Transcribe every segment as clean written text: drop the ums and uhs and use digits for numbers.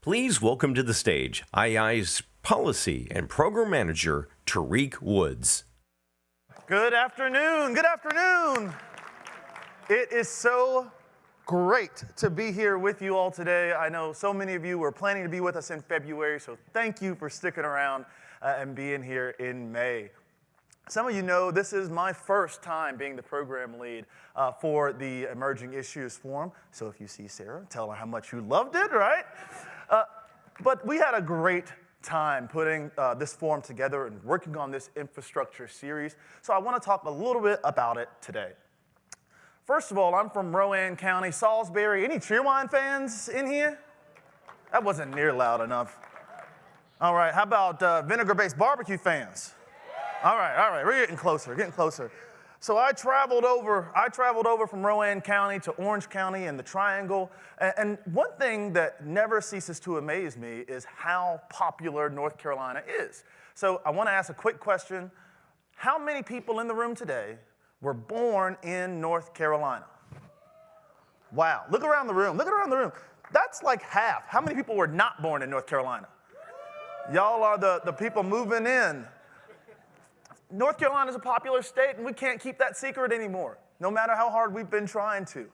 Please welcome to the stage IEI's Policy and Program Manager, Tarik Woods. Good afternoon. Good afternoon. It is so great to be here with you all today. I know so many of you were planning to be with us in February, so thank you for sticking around and being here in May. Some of you know this is my first time being the program lead for the Emerging Issues Forum. So if you see Sarah, tell her how much you loved it, right? But we had a great time putting this forum together and working on this infrastructure series. So I want to talk a little bit about it today. First of all, I'm from Rowan County, Salisbury. Any Cheerwine fans in here? That wasn't near loud enough. All right, how about vinegar-based barbecue fans? All right, we're getting closer. So I traveled over from Rowan County to Orange County and the Triangle. And one thing that never ceases to amaze me is how popular North Carolina is. So I want to ask a quick question. How many people in the room today were born in North Carolina? Wow, look around the room. That's like half. How many people were not born in North Carolina? Y'all are the people moving in. North Carolina is a popular state, and we can't keep that secret anymore, no matter how hard we've been trying to.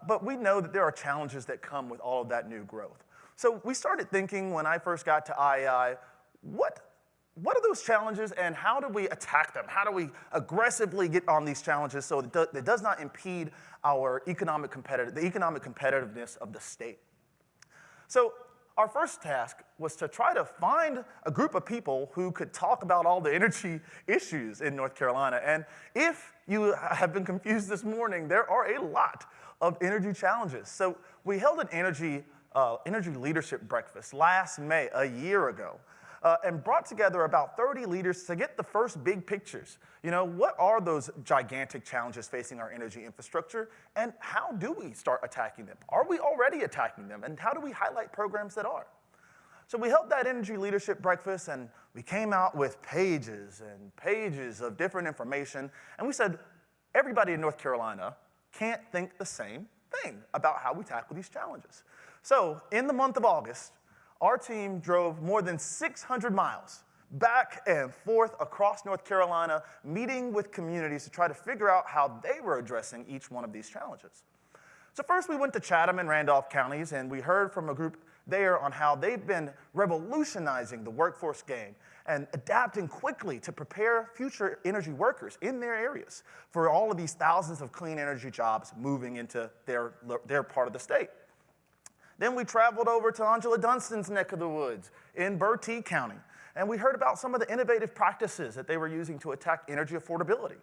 But we know that there are challenges that come with all of that new growth. So we started thinking when I first got to IEI, what are those challenges and how do we attack them? How do we aggressively get on these challenges so it does not impede our the economic competitiveness of the state? So our first task was to try to find a group of people who could talk about all the energy issues in North Carolina. And if you have been confused this morning, there are a lot of energy challenges. So we held an energy leadership breakfast last May, a year ago, and brought together about 30 leaders to get the first big pictures. You know, what are those gigantic challenges facing our energy infrastructure, and how do we start attacking them? Are we already attacking them, and how do we highlight programs that are? So we held that energy leadership breakfast, and we came out with pages and pages of different information, and we said, everybody in North Carolina can't think the same thing about how we tackle these challenges. So in the month of August, our team drove more than 600 miles back and forth across North Carolina, meeting with communities to try to figure out how they were addressing each one of these challenges. So first we went to Chatham and Randolph counties, and we heard from a group there on how they've been revolutionizing the workforce game and adapting quickly to prepare future energy workers in their areas for all of these thousands of clean energy jobs moving into their part of the state. Then we traveled over to Angela Dunstan's neck of the woods in Bertie County, and we heard about some of the innovative practices that they were using to attack energy affordability.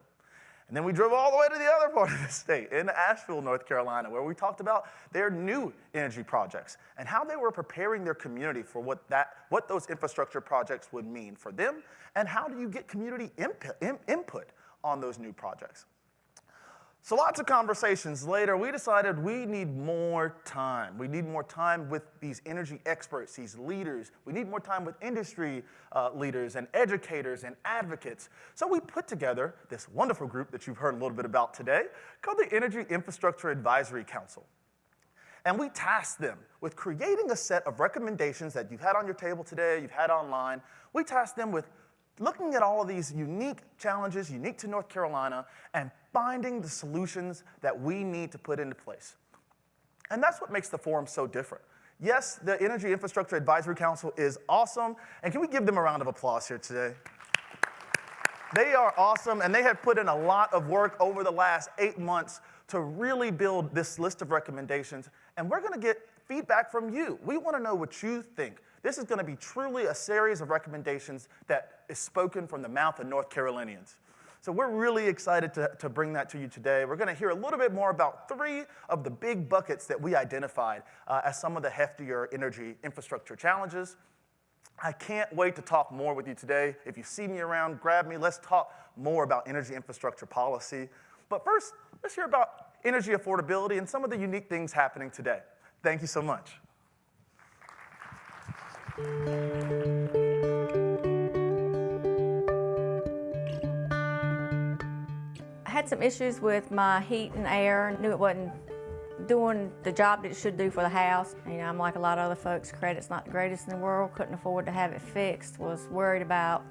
And then we drove all the way to the other part of the state, in Asheville, North Carolina, where we talked about their new energy projects and how they were preparing their community for what those infrastructure projects would mean for them, and how do you get community input on those new projects. So lots of conversations later, we decided we need more time. We need more time with these energy experts, these leaders. We need more time with industry leaders and educators and advocates. So we put together this wonderful group that you've heard a little bit about today called the Energy Infrastructure Advisory Council. And we tasked them with creating a set of recommendations that you've had on your table today, you've had online. We tasked them with looking at all of these unique challenges, unique to North Carolina, and finding the solutions that we need to put into place. And that's what makes the forum so different. Yes, the Energy Infrastructure Advisory Council is awesome, and can we give them a round of applause here today? They are awesome, and they have put in a lot of work over the last 8 months to really build this list of recommendations, and we're gonna get feedback from you. We wanna know what you think. This is going to be truly a series of recommendations that is spoken from the mouth of North Carolinians. So we're really excited to bring that to you today. We're going to hear a little bit more about 3 of the big buckets that we identified as some of the heftier energy infrastructure challenges. I can't wait to talk more with you today. If you see me around, grab me. Let's talk more about energy infrastructure policy. But first, let's hear about energy affordability and some of the unique things happening today. Thank you so much. I had some issues with my heat and air. Knew it wasn't doing the job that it should do for the house. You know, I'm like a lot of other folks, credit's not the greatest in the world, couldn't afford to have it fixed, was worried about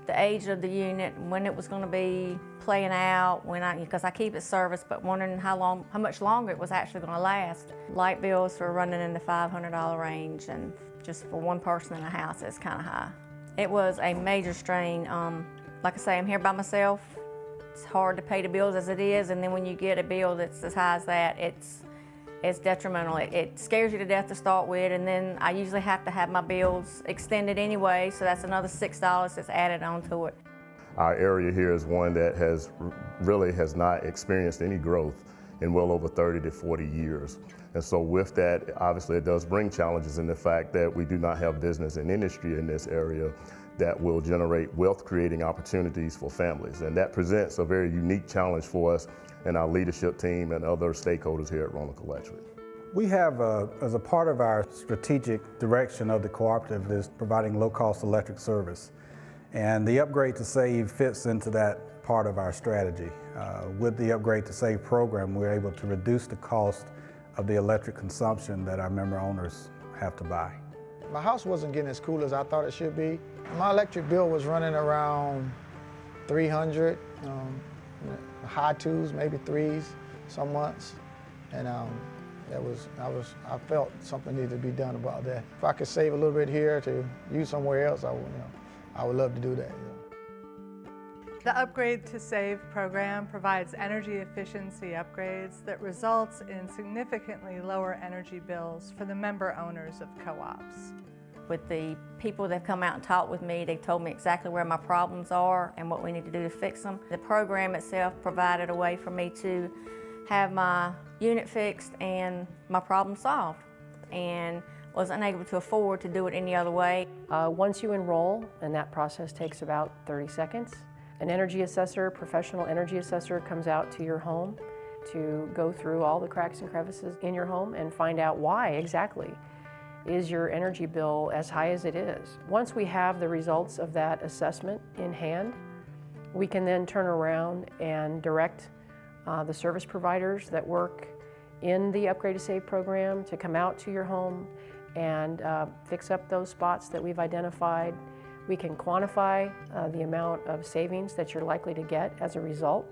the age of the unit, when it was going to be playing out, because I keep it serviced, but wondering how much longer it was actually going to last. Light bills were running in the $500 range, and just for one person in the house, it's kind of high. It was a major strain. Like I say, I'm here by myself. It's hard to pay the bills as it is, and then when you get a bill that's as high as that, it's detrimental. It scares you to death to start with, and then I usually have to have my bills extended anyway, so that's another $6 that's added onto it. Our area here is one that really has not experienced any growth in well over 30 to 40 years. And so with that, obviously it does bring challenges in the fact that we do not have business and industry in this area that will generate wealth-creating opportunities for families. And that presents a very unique challenge for us and our leadership team and other stakeholders here at Roanoke Electric. We have, as a part of our strategic direction of the cooperative, is providing low-cost electric service. And the Upgrade to Save fits into that part of our strategy. With the Upgrade to Save program, we're able to reduce the cost of the electric consumption that our member owners have to buy. My house wasn't getting as cool as I thought it should be. My electric bill was running around 300, high twos, maybe threes, some months, and I felt something needed to be done about that. If I could save a little bit here to use somewhere else, I would love to do that. The Upgrade to Save program provides energy efficiency upgrades that results in significantly lower energy bills for the member owners of co-ops. With the people that have come out and talked with me, they told me exactly where my problems are and what we need to do to fix them. The program itself provided a way for me to have my unit fixed and my problem solved, and wasn't able to afford to do it any other way. Once you enroll, and that process takes about 30 seconds, an energy assessor, professional energy assessor, comes out to your home to go through all the cracks and crevices in your home and find out why exactly is your energy bill as high as it is. Once we have the results of that assessment in hand, we can then turn around and direct the service providers that work in the Upgrade to Save program to come out to your home and fix up those spots that we've identified. We can quantify the amount of savings that you're likely to get as a result.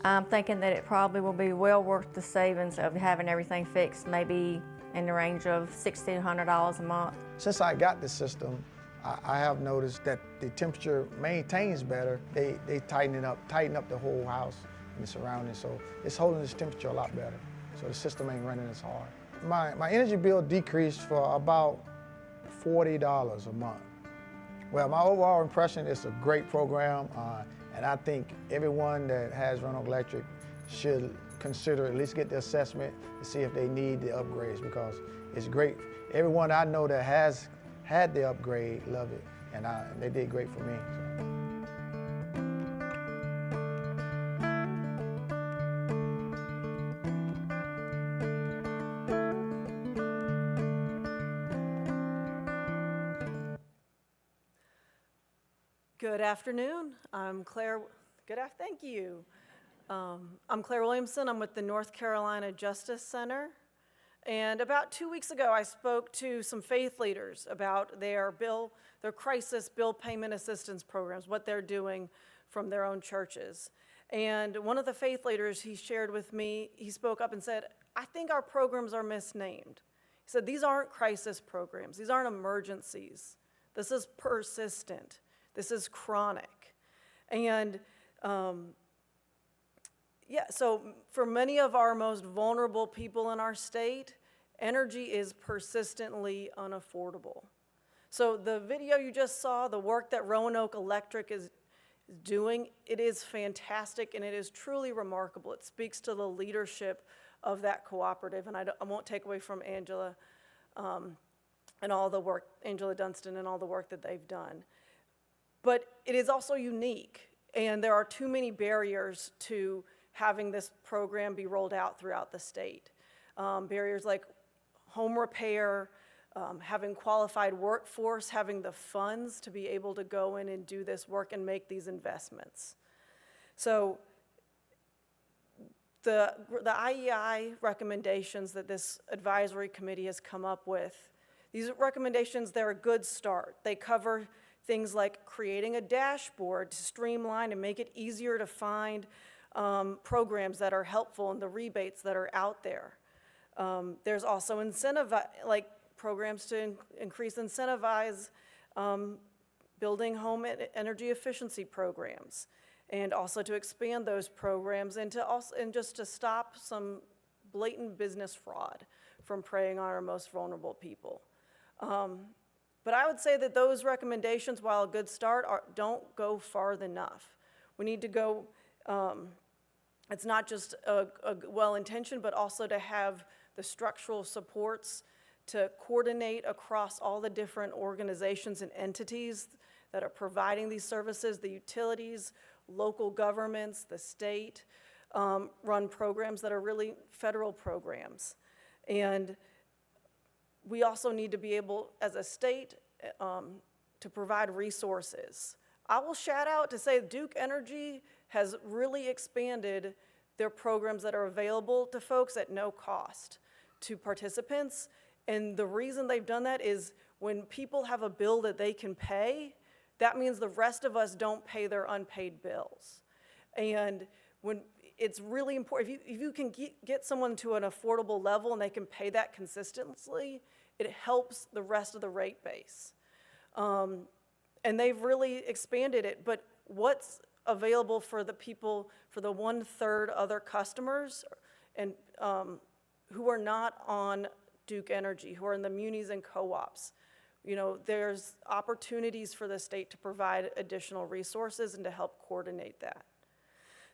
I'm thinking that it probably will be well worth the savings of having everything fixed, maybe in the range of $60 to $100 a month. Since I got the system, I have noticed that the temperature maintains better. They tighten up the whole house and the surroundings, so it's holding its temperature a lot better. So the system ain't running as hard. My energy bill decreased for about $40 a month. Well, my overall impression is a great program, and I think everyone that has Roanoke Electric should consider at least get the assessment to see if they need the upgrades, because it's great. Everyone I know that has had the upgrade love it, and they did great for me. Good afternoon. I'm Claire. Thank you. I'm Claire Williamson. I'm with the North Carolina Justice Center. And about 2 weeks ago, I spoke to some faith leaders about their crisis bill payment assistance programs, what they're doing from their own churches. And one of the faith leaders, he shared with me, he spoke up and said, I think our programs are misnamed. He said, these aren't crisis programs. These aren't emergencies. This is persistent. This is chronic. And so for many of our most vulnerable people in our state, energy is persistently unaffordable. So the video you just saw, the work that Roanoke Electric is doing, it is fantastic and it is truly remarkable. It speaks to the leadership of that cooperative, and I won't take away from Angela and all the work, Angela Dunstan and all the work that they've done. But it is also unique, and there are too many barriers to having this program be rolled out throughout the state. Barriers like home repair, having qualified workforce, having the funds to be able to go in and do this work and make these investments. So the IEI recommendations that this advisory committee has come up with, these recommendations, they're a good start. They cover things like creating a dashboard to streamline and make it easier to find programs that are helpful and the rebates that are out there. There's also programs to increase incentivize building home energy efficiency programs, and also to expand those programs and just to stop some blatant business fraud from preying on our most vulnerable people. But I would say that those recommendations, while a good start, don't go far enough. We need to go, it's not just a well-intentioned, but also to have the structural supports to coordinate across all the different organizations and entities that are providing these services, the utilities, local governments, the state, run programs that are really federal programs. And we also need to be able, as a state, to provide resources. I will shout out to say Duke Energy has really expanded their programs that are available to folks at no cost to participants. And the reason they've done that is when people have a bill that they can pay, that means the rest of us don't pay their unpaid bills. And when it's really important, if you can get someone to an affordable level and they can pay that consistently, it helps the rest of the rate base. And they've really expanded it, but what's available for the people, for the 1/3 other customers and who are not on Duke Energy, who are in the munis and co-ops? You know, there's opportunities for the state to provide additional resources and to help coordinate that.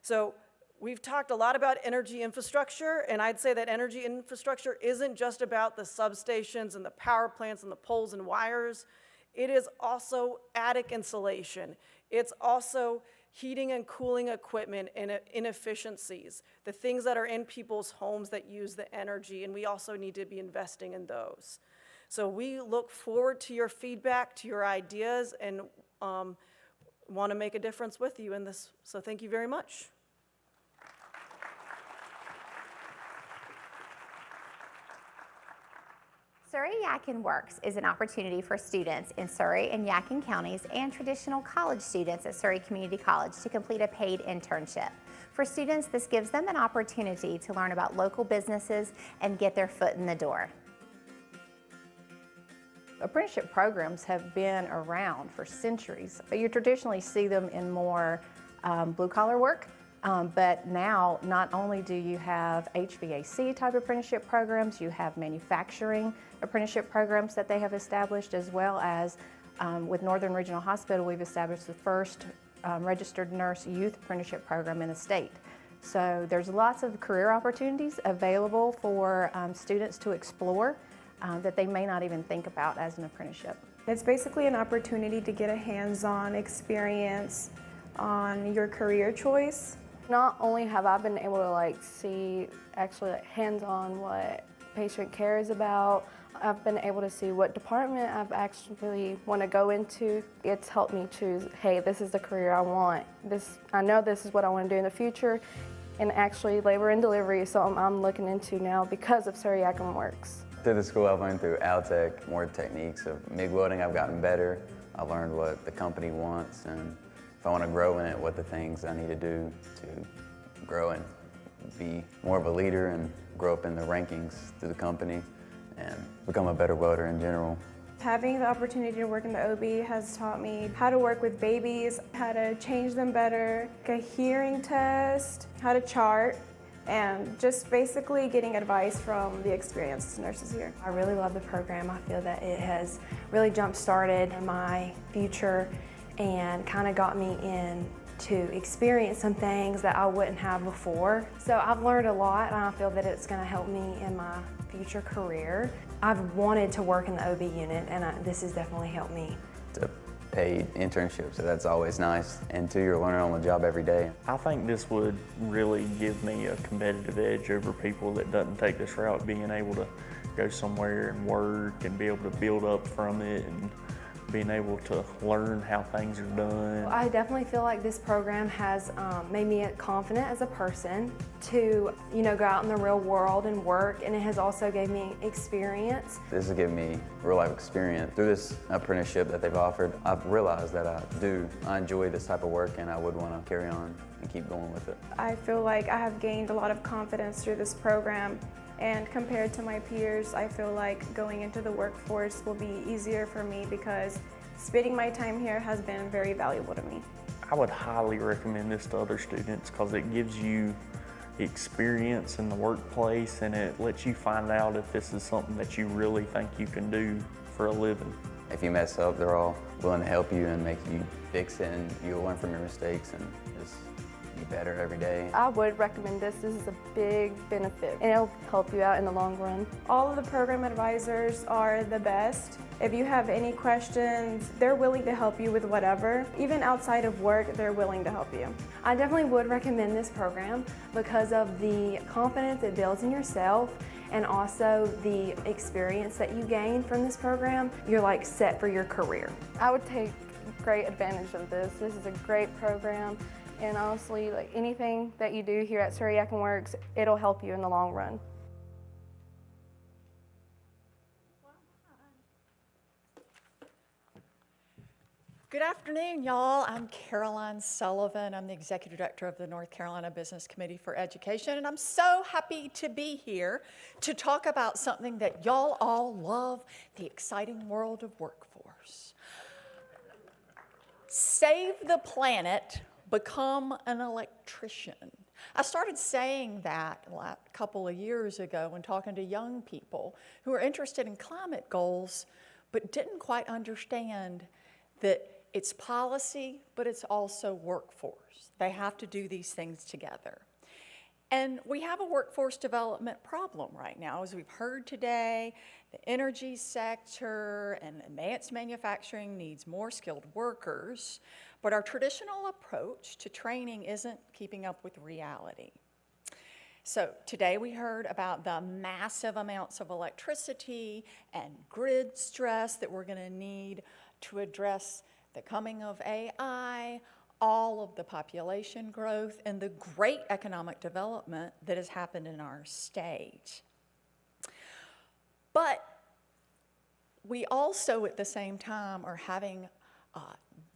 So we've talked a lot about energy infrastructure, and I'd say that energy infrastructure isn't just about the substations and the power plants and the poles and wires. It is also attic insulation. It's also heating and cooling equipment and inefficiencies, the things that are in people's homes that use the energy, and we also need to be investing in those. So we look forward to your feedback, to your ideas, and want to make a difference with you in this. So thank you very much. Surrey Yadkin Works is an opportunity for students in Surrey and Yadkin counties and traditional college students at Surrey Community College to complete a paid internship. For students, this gives them an opportunity to learn about local businesses and get their foot in the door. Apprenticeship programs have been around for centuries. You traditionally see them in more blue-collar work, but now not only do you have HVAC type apprenticeship programs, you have manufacturing apprenticeship programs that they have established, as well as with Northern Regional Hospital, we've established the first registered nurse youth apprenticeship program in the state. So there's lots of career opportunities available for students to explore that they may not even think about as an apprenticeship. It's basically an opportunity to get a hands-on experience on your career choice. Not only have I been able to see actually hands-on what patient care is about, I've been able to see what department I've actually want to go into. It's helped me choose, hey, this is the career I want. I know this is what I want to do in the future, and actually labor and delivery is something I'm looking into now because of Surrey Yadkin Works. Through the school, I've learned through Altech more techniques of MIG welding. I've gotten better. I learned what the company wants, and if I want to grow in it, what the things I need to do to grow and be more of a leader and grow up in the rankings through the company and become a better welder in general. Having the opportunity to work in the OB has taught me how to work with babies, how to change them better, a hearing test, how to chart, and just basically getting advice from the experienced nurses here. I really love the program. I feel that it has really jump-started my future and kind of got me in to experience some things that I wouldn't have before. So I've learned a lot, and I feel that it's going to help me in my future career. I've wanted to work in the OB unit, and this has definitely helped me. It's a paid internship, so that's always nice, and two, you're learning on the job every day. I think this would really give me a competitive edge over people that doesn't take this route, being able to go somewhere and work and be able to build up from it and being able to learn how things are done. I definitely feel like this program has made me confident as a person to, go out in the real world and work, and it has also gave me experience. This has given me real life experience. Through this apprenticeship that they've offered, I've realized that I enjoy this type of work, and I would want to carry on and keep going with it. I feel like I have gained a lot of confidence through this program, and compared to my peers, I feel like going into the workforce will be easier for me because spending my time here has been very valuable to me. I would highly recommend this to other students because it gives you experience in the workplace, and it lets you find out if this is something that you really think you can do for a living. If you mess up, they're all willing to help you and make you fix it, and you'll learn from your mistakes and just be better every day. I would recommend this. This is a big benefit, and it'll help you out in the long run. All of the program advisors are the best. If you have any questions, they're willing to help you with whatever. Even outside of work, they're willing to help you. I definitely would recommend this program because of the confidence it builds in yourself, and also the experience that you gain from this program. You're like set for your career. I would take great advantage of this. This is a great program, and honestly, like anything that you do here at Surrey Yakin Works, it'll help you in the long run. Good afternoon, y'all. I'm Caroline Sullivan. I'm the Executive Director of the North Carolina Business Committee for Education, and I'm so happy to be here to talk about something that y'all all love, the exciting world of workforce. Save the planet, become an electrician. I started saying that a couple of years ago when talking to young people who are interested in climate goals, but didn't quite understand that it's policy, but it's also workforce. They have to do these things together. And we have a workforce development problem right now. As we've heard today, the energy sector and advanced manufacturing needs more skilled workers, but our traditional approach to training isn't keeping up with reality. So today we heard about the massive amounts of electricity and grid stress that we're going to need to address the coming of AI, all of the population growth, and the great economic development that has happened in our state. But we also, at the same time, are having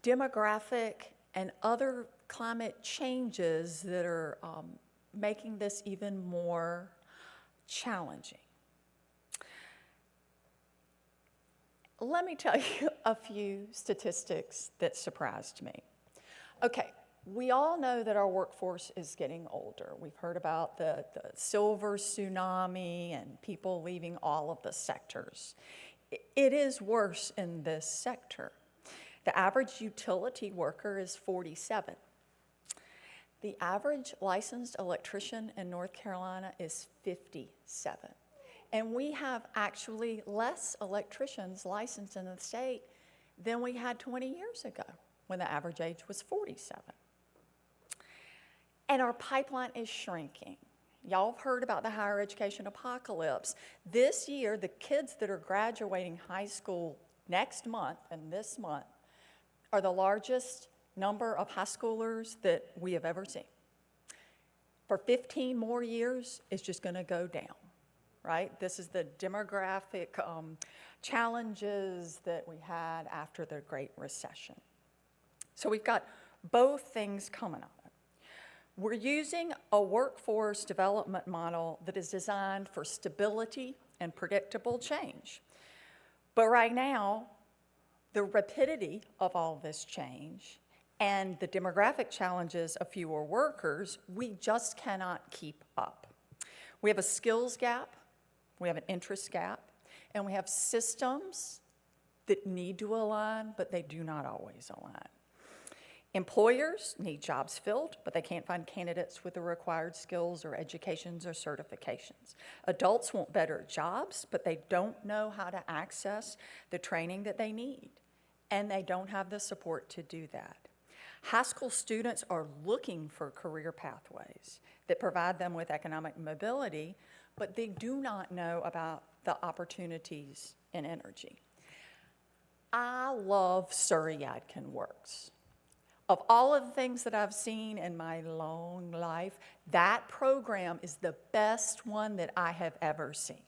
demographic and other climate changes that are making this even more challenging. Let me tell you a few statistics that surprised me. Okay, we all know that our workforce is getting older. We've heard about the silver tsunami and people leaving all of the sectors. It is worse in this sector. The average utility worker is 47. The average licensed electrician in North Carolina is 57. And we have actually less electricians licensed in the state than we had 20 years ago when the average age was 47. And our pipeline is shrinking. Y'all have heard about the higher education apocalypse. This year, the kids that are graduating high school next month and this month are the largest number of high schoolers that we have ever seen. For 15 more years, it's just going to go down. Right? This is the demographic challenges that we had after the Great Recession. So we've got both things coming up. We're using a workforce development model that is designed for stability and predictable change. But right now, the rapidity of all this change and the demographic challenges of fewer workers, we just cannot keep up. We have a skills gap. We have an interest gap, and we have systems that need to align, but they do not always align. Employers need jobs filled, but they can't find candidates with the required skills or educations or certifications. Adults want better jobs, but they don't know how to access the training that they need, and they don't have the support to do that. High school students are looking for career pathways that provide them with economic mobility, but they do not know about the opportunities in energy. I love Surrey Yadkin Works. Of all of the things that I've seen in my long life, that program is the best one that I have ever seen.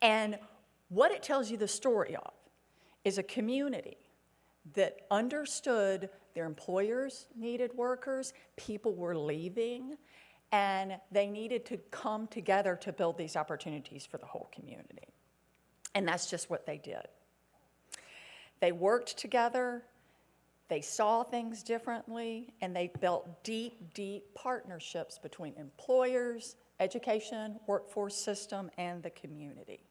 And what it tells you the story of is a community that understood their employers needed workers, people were leaving, and they needed to come together to build these opportunities for the whole community. And that's just what they did. They worked together, they saw things differently, and they built deep, deep partnerships between employers, education, workforce system, and the community.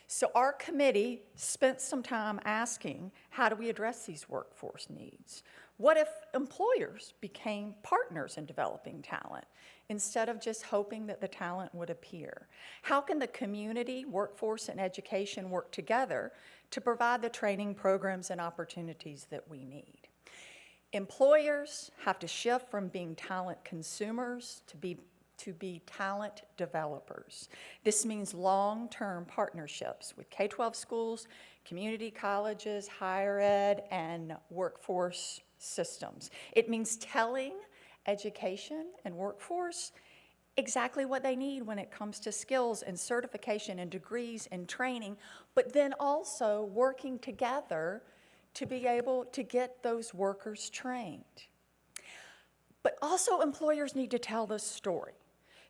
So our committee spent some time asking, how do we address these workforce needs? What if employers became partners in developing talent instead of just hoping that the talent would appear? How can the community, workforce, and education work together to provide the training programs and opportunities that we need? Employers have to shift from being talent consumers to be talent developers. This means long-term partnerships with K-12 schools, community colleges, higher ed, and workforce systems. It means telling education and workforce exactly what they need when it comes to skills and certification and degrees and training, but then also working together to be able to get those workers trained. But also employers need to tell the story.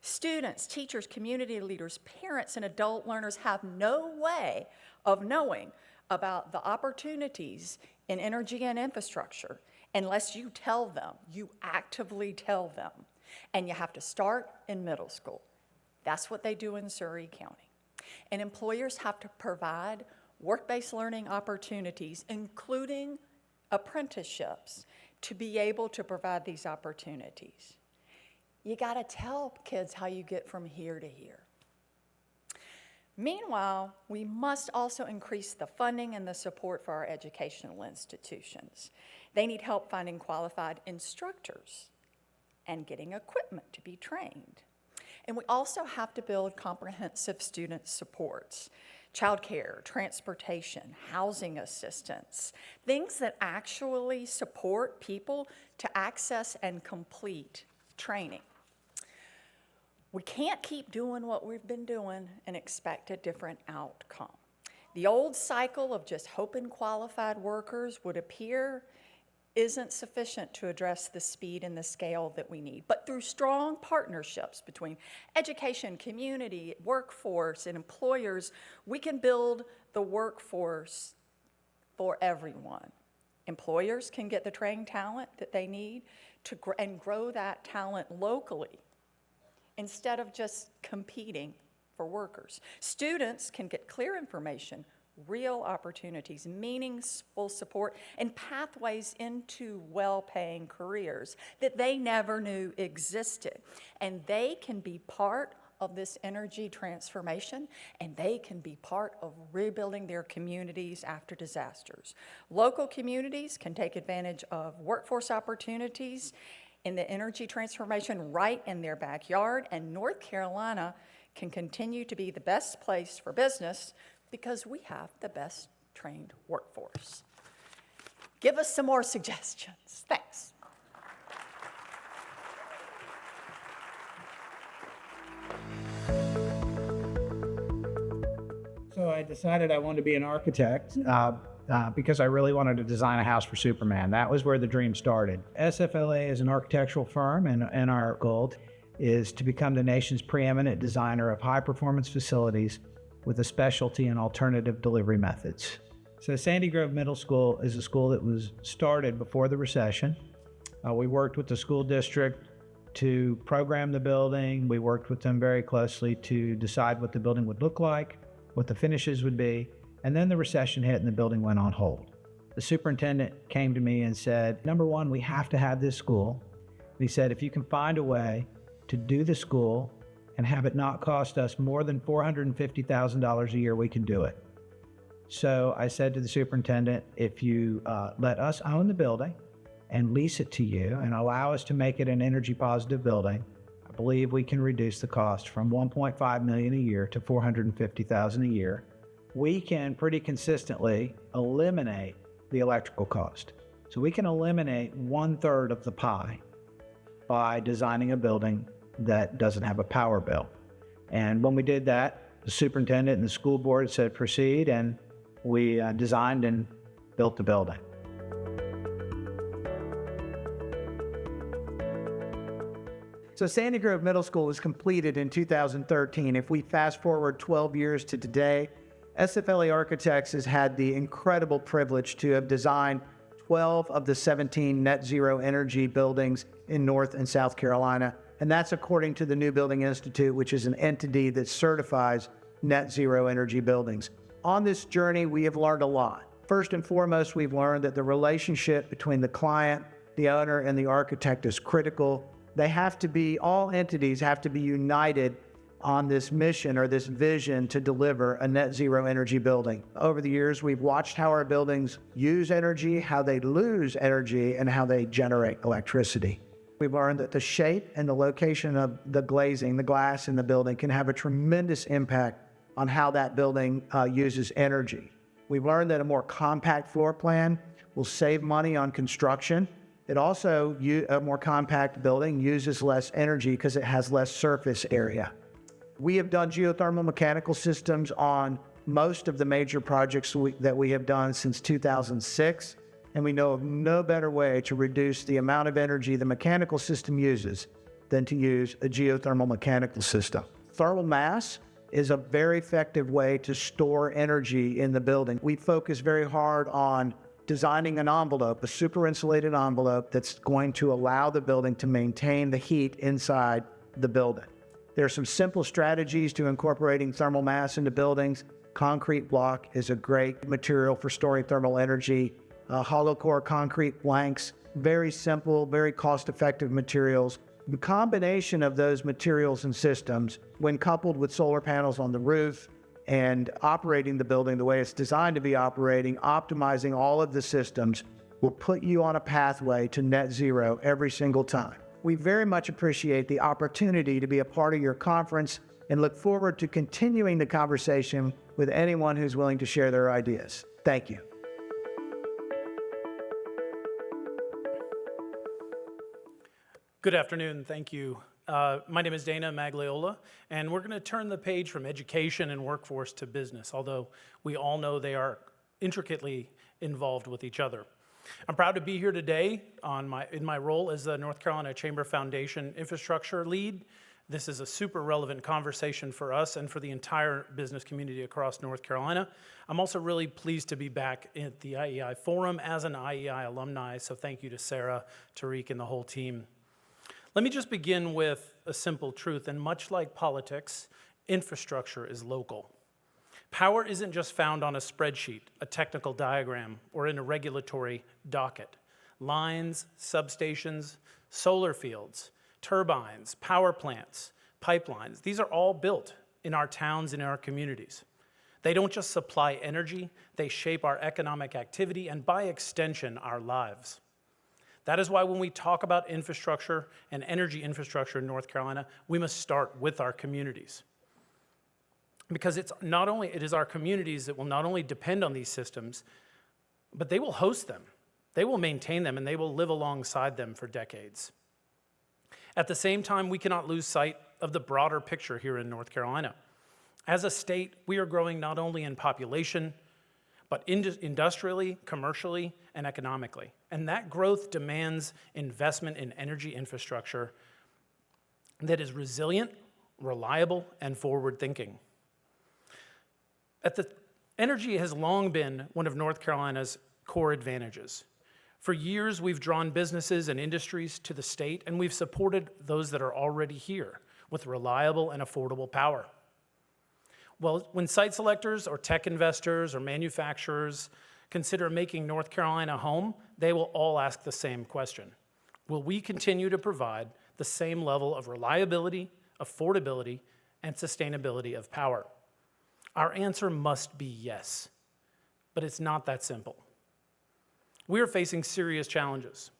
Students, teachers, community leaders, parents, and adult learners have no way of knowing about the opportunities in energy and infrastructure unless you tell them, you actively tell them. And you have to start in middle school. That's what they do in Surrey County. And employers have to provide work-based learning opportunities, including apprenticeships, to be able to provide these opportunities. You gotta tell kids how you get from here to here. Meanwhile, we must also increase the funding and the support for our educational institutions. They need help finding qualified instructors and getting equipment to be trained. And we also have to build comprehensive student supports, childcare, transportation, housing assistance, things that actually support people to access and complete training. We can't keep doing what we've been doing and expect a different outcome. The old cycle of just hoping qualified workers would appear isn't sufficient to address the speed and the scale that we need. But through strong partnerships between education, community, workforce, and employers, we can build the workforce for everyone. Employers can get the trained talent that they need and grow that talent locally instead of just competing for workers. Students can get clear information, real opportunities, meaningful support, and pathways into well-paying careers that they never knew existed. And they can be part of this energy transformation, and they can be part of rebuilding their communities after disasters. Local communities can take advantage of workforce opportunities in the energy transformation right in their backyard, and North Carolina can continue to be the best place for business because we have the best trained workforce. Give us some more suggestions. Thanks. So I decided I wanted to be an architect because I really wanted to design a house for Superman. That was where the dream started. SFLA is an architectural firm, and our goal is to become the nation's preeminent designer of high-performance facilities with a specialty in alternative delivery methods. So Sandy Grove Middle School is a school that was started before the recession. We worked with the school district to program the building. We worked with them very closely to decide what the building would look like, what the finishes would be, and then the recession hit and the building went on hold. The superintendent came to me and said, number one, we have to have this school. And he said, if you can find a way to do the school and have it not cost us more than $450,000 a year, we can do it. So I said to the superintendent, if you let us own the building and lease it to you and allow us to make it an energy positive building, I believe we can reduce the cost from $1.5 million a year to $450,000 a year. we can pretty consistently eliminate the electrical cost. So we can eliminate 1/3 of the pie by designing a building that doesn't have a power bill. And when we did that, the superintendent and the school board said proceed, and we designed and built the building. So Sandy Grove Middle School was completed in 2013. If we fast forward 12 years to today, SFLA Architects has had the incredible privilege to have designed 12 of the 17 net zero energy buildings in North and South Carolina. And that's according to the New Building Institute, which is an entity that certifies net zero energy buildings. On this journey, we have learned a lot. First and foremost, we've learned that the relationship between the client, the owner, and the architect is critical. They have to be, all entities have to be united on this mission or this vision to deliver a net zero energy building. Over the years, we've watched how our buildings use energy, how they lose energy, and how they generate electricity. We've learned that the shape and the location of the glazing, the glass in the building, can have a tremendous impact on how that building uses energy. We've learned that a more compact floor plan will save money on construction. It also, a more compact building uses less energy because it has less surface area. We have done geothermal mechanical systems on most of the major projects that we have done since 2006, and we know of no better way to reduce the amount of energy the mechanical system uses than to use a geothermal mechanical system. Thermal mass is a very effective way to store energy in the building. We focus very hard on designing an envelope, a super insulated envelope that's going to allow the building to maintain the heat inside the building. There are some simple strategies to incorporating thermal mass into buildings. Concrete block is a great material for storing thermal energy. Hollow core concrete blanks, very simple, very cost-effective materials. The combination of those materials and systems, when coupled with solar panels on the roof, and operating the building the way it's designed to be operating, optimizing all of the systems, will put you on a pathway to net zero every single time. We very much appreciate the opportunity to be a part of your conference and look forward to continuing the conversation with anyone who's willing to share their ideas. Thank you. Good afternoon, thank you. My name is Dana Magliola, and we're going to turn the page from education and workforce to business, although we all know they are intricately involved with each other. I'm proud to be here today in my role as the North Carolina Chamber Foundation Infrastructure Lead. This is a super relevant conversation for us and for the entire business community across North Carolina. I'm also really pleased to be back at the IEI Forum as an IEI alumni, so thank you to Sarah, Tarik, and the whole team. Let me just begin with a simple truth, and much like politics, infrastructure is local. Power isn't just found on a spreadsheet, a technical diagram, or in a regulatory docket. Lines, substations, solar fields, turbines, power plants, pipelines, these are all built in our towns and in our communities. They don't just supply energy, they shape our economic activity and by extension, our lives. That is why when we talk about infrastructure and energy infrastructure in North Carolina, we must start with our communities. Because it is our communities that will not only depend on these systems, but they will host them, they will maintain them, and they will live alongside them for decades. At the same time, we cannot lose sight of the broader picture here in North Carolina. As a state, we are growing not only in population, but industrially, commercially, and economically. And that growth demands investment in energy infrastructure that is resilient, reliable, and forward-thinking. Energy has long been one of North Carolina's core advantages. For years, we've drawn businesses and industries to the state, and we've supported those that are already here with reliable and affordable power. Well, when site selectors or tech investors or manufacturers consider making North Carolina home, they will all ask the same question. Will we continue to provide the same level of reliability, affordability, and sustainability of power? Our answer must be yes, but it's not that simple. We are facing serious challenges.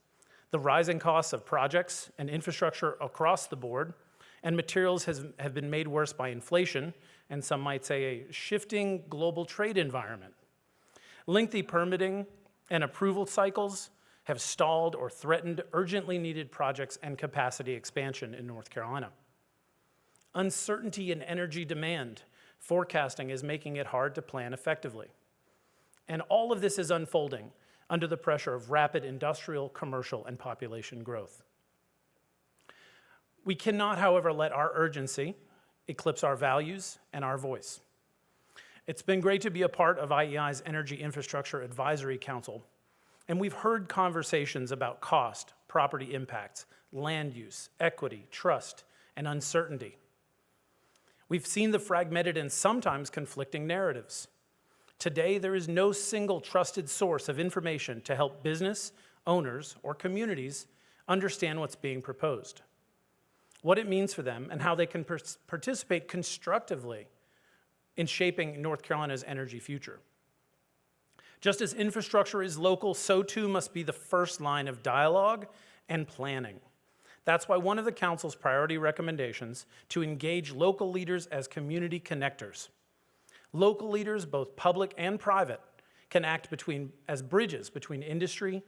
The rising costs of projects and infrastructure across the board and materials have been made worse by inflation and some might say a shifting global trade environment. Lengthy permitting and approval cycles have stalled or threatened urgently needed projects and capacity expansion in North Carolina. Uncertainty in energy demand forecasting is making it hard to plan effectively. And all of this is unfolding under the pressure of rapid industrial, commercial, and population growth. We cannot, however, let our urgency eclipse our values and our voice. It's been great to be a part of IEI's Energy Infrastructure Advisory Council, and we've heard conversations about cost, property impacts, land use, equity, trust, and uncertainty. We've seen the fragmented and sometimes conflicting narratives. Today, there is no single trusted source of information to help business, owners, or communities understand what's being proposed, what it means for them, and how they can participate constructively in shaping North Carolina's energy future. Just as infrastructure is local, so too must be the first line of dialogue and planning. That's why one of the Council's priority recommendations to engage local leaders as community connectors. Local leaders, both public and private, can act as bridges between industry,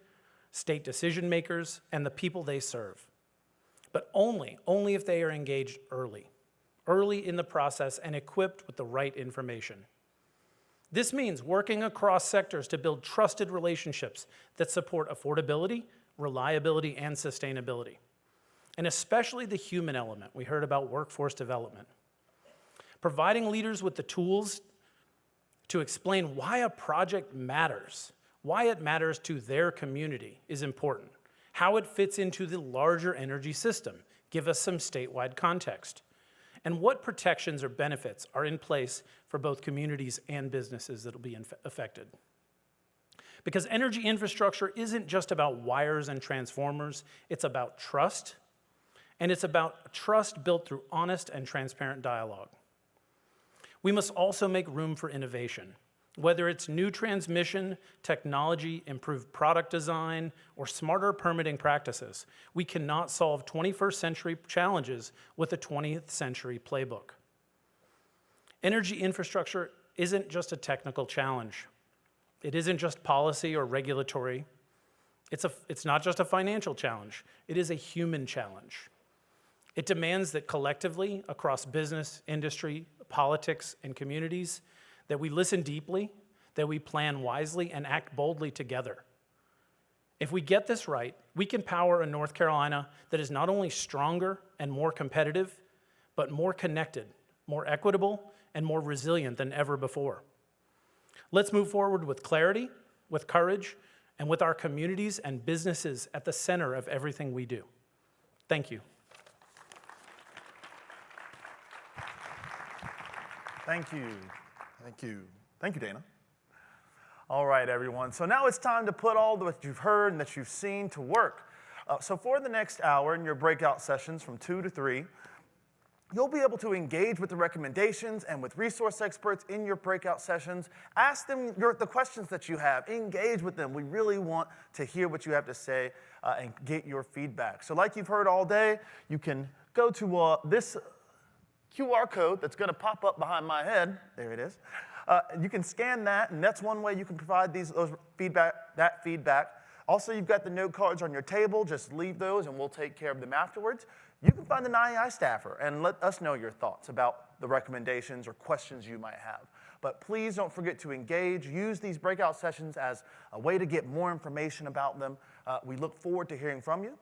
state decision makers, and the people they serve. But only if they are engaged early in the process and equipped with the right information. This means working across sectors to build trusted relationships that support affordability, reliability, and sustainability. And especially the human element. We heard about workforce development. Providing leaders with the tools to explain why a project matters, why it matters to their community is important, how it fits into the larger energy system, give us some statewide context, and what protections or benefits are in place for both communities and businesses that will be affected. Because energy infrastructure isn't just about wires and transformers, it's about trust, and it's about trust built through honest and transparent dialogue. We must also make room for innovation, whether it's new transmission, technology, improved product design, or smarter permitting practices. We cannot solve 21st century challenges with a 20th century playbook. Energy infrastructure isn't just a technical challenge. It isn't just policy or regulatory. It's not just a financial challenge. It is a human challenge. It demands that collectively, across business, industry, politics, and communities, that we listen deeply, that we plan wisely, and act boldly together. If we get this right, we can power a North Carolina that is not only stronger and more competitive, but more connected, more equitable, and more resilient than ever before. Let's move forward with clarity, with courage, and with our communities and businesses at the center of everything we do. Thank you. Thank you. Thank you. Thank you, Dana. All right, everyone. So now it's time to put all that you've heard and that you've seen to work. So for the next hour in your breakout sessions from 2 to 3, you'll be able to engage with the recommendations and with resource experts in your breakout sessions. Ask them the questions that you have. Engage with them. We really want to hear what you have to say and get your feedback. So like you've heard all day, you can go to this QR code that's going to pop up behind my head. There it is. You can scan that, and that's one way you can provide that feedback. Also, you've got the note cards on your table. Just leave those, and we'll take care of them afterwards. You can find an IEI staffer and let us know your thoughts about the recommendations or questions you might have. But please don't forget to engage. Use these breakout sessions as a way to get more information about them. We look forward to hearing from you.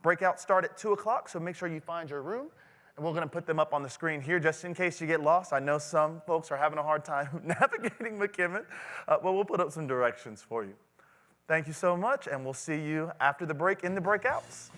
Breakouts start at 2 o'clock, so make sure you find your room. And we're going to put them up on the screen here just in case you get lost. I know some folks are having a hard time navigating McKimmon, but we'll put up some directions for you. Thank you so much, and we'll see you after the break in the breakouts.